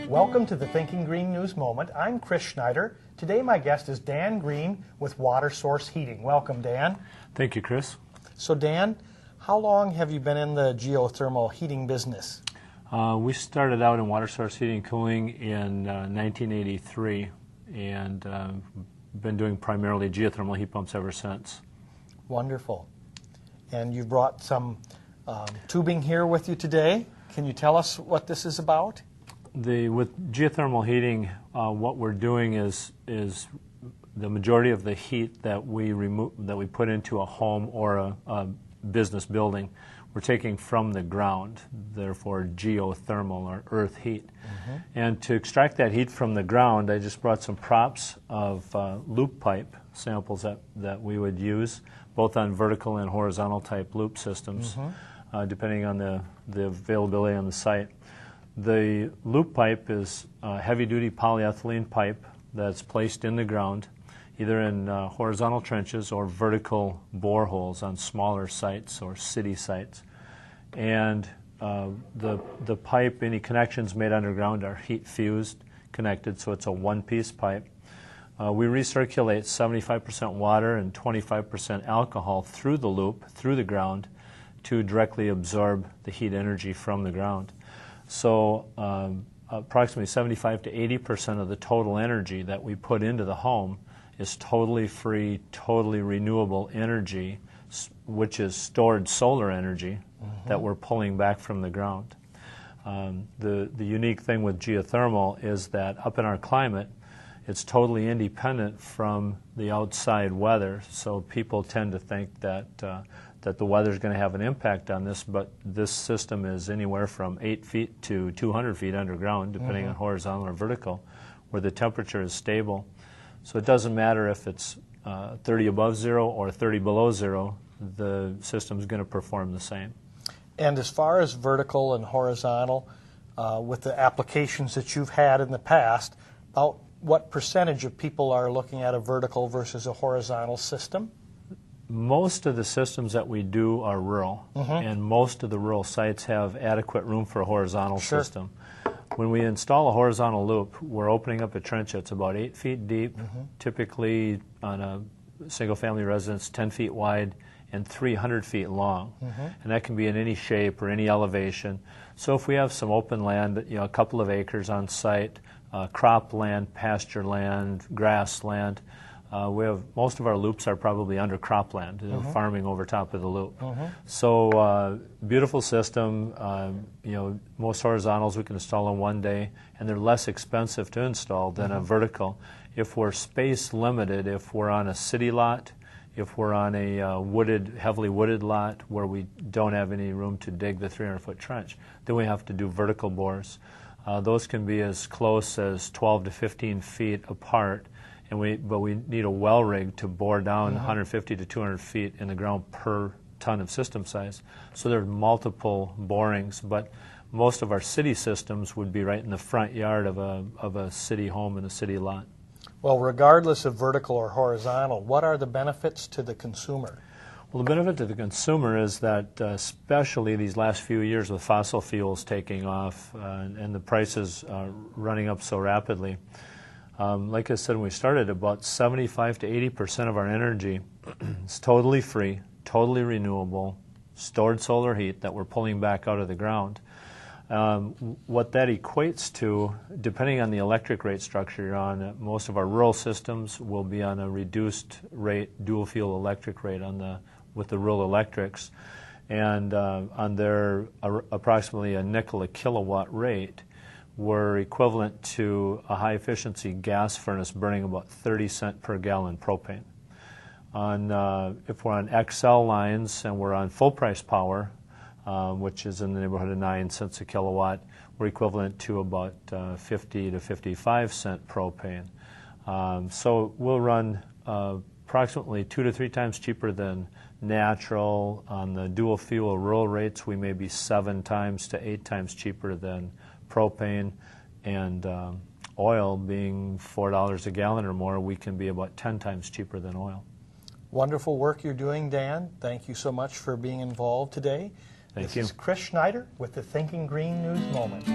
Welcome to the Thinking Green News Moment. I'm Chris Schneider. Today my guest is Dan Green with Water Source Heating. Welcome, Dan. Thank you, Chris. So Dan, how long have you been in the geothermal heating business? We started out in water source heating and cooling in 1983 and been doing primarily geothermal heat pumps ever since. Wonderful. And you've brought some tubing here with you today. Can you tell us what this is about? With geothermal heating, what we're doing is the majority of the heat that we put into a home or a business building, we're taking from the ground, therefore geothermal or earth heat. Mm-hmm. And to extract that heat from the ground, I just brought some props of loop pipe samples that we would use, both on vertical and horizontal type loop systems, mm-hmm. Depending on the availability on the site. The loop pipe is a heavy-duty polyethylene pipe that's placed in the ground, either in horizontal trenches or vertical boreholes on smaller sites or city sites. And the pipe, any connections made underground are heat fused, connected, so it's a one-piece pipe. We recirculate 75% water and 25% alcohol through the loop, through the ground, to directly absorb the heat energy from the ground. So approximately 75 to 80% of the total energy that we put into the home is totally free, totally renewable energy, which is stored solar energy mm-hmm. that we're pulling back from the ground. The unique thing with geothermal is that up in our climate, it's totally independent from the outside weather, so people tend to think that the weather is going to have an impact on this, but this system is anywhere from 8 feet to 200 feet underground, depending mm-hmm. on horizontal or vertical, where the temperature is stable. So it doesn't matter if it's 30 above zero or 30 below zero, the system is going to perform the same. And as far as vertical and horizontal, with the applications that you've had in the past, about what percentage of people are looking at a vertical versus a horizontal system? Most of the systems that we do are rural, mm-hmm. and most of the rural sites have adequate room for a horizontal sure. system. When we install a horizontal loop, we're opening up a trench that's about 8 feet deep, mm-hmm. typically on a single-family residence, 10 feet wide and 300 feet long. Mm-hmm. And that can be in any shape or any elevation. So if we have some open land, a couple of acres on site, crop land, pasture land, grass land, most of our loops are probably under cropland, mm-hmm. farming over top of the loop. Mm-hmm. So beautiful system. Most horizontals we can install in one day, and they're less expensive to install than mm-hmm. a vertical. If we're space limited, if we're on a city lot, if we're on a heavily wooded lot where we don't have any room to dig the 300-foot trench, then we have to do vertical bores. Those can be as close as 12 to 15 feet apart. But we need a well rig to bore down mm-hmm. 150 to 200 feet in the ground per ton of system size. So there are multiple borings, but most of our city systems would be right in the front yard of a city home and a city lot. Well, regardless of vertical or horizontal, what are the benefits to the consumer? Well, the benefit to the consumer is that especially these last few years with fossil fuels taking off and the prices running up so rapidly, like I said when we started, about 75 to 80% of our energy is totally free, totally renewable, stored solar heat that we're pulling back out of the ground. What that equates to, depending on the electric rate structure you're on, most of our rural systems will be on a reduced rate, dual fuel electric rate with the rural electrics. And on their approximately a nickel a kilowatt rate, we're equivalent to a high-efficiency gas furnace burning about 30 cents per gallon propane. If we're on XL lines and we're on full-price power, which is in the neighborhood of 9 cents a kilowatt, we're equivalent to about 50 to 55 cent propane. So we'll run approximately 2 to 3 times cheaper than natural. On the dual fuel rural rates, we may be 7 times to 8 times cheaper than propane, and oil being $4 a gallon or more, we can be about 10 times cheaper than oil. Wonderful work you're doing, Dan. Thank you so much for being involved today. Thank you. This is Chris Schneider with the Thinking Green News Moment.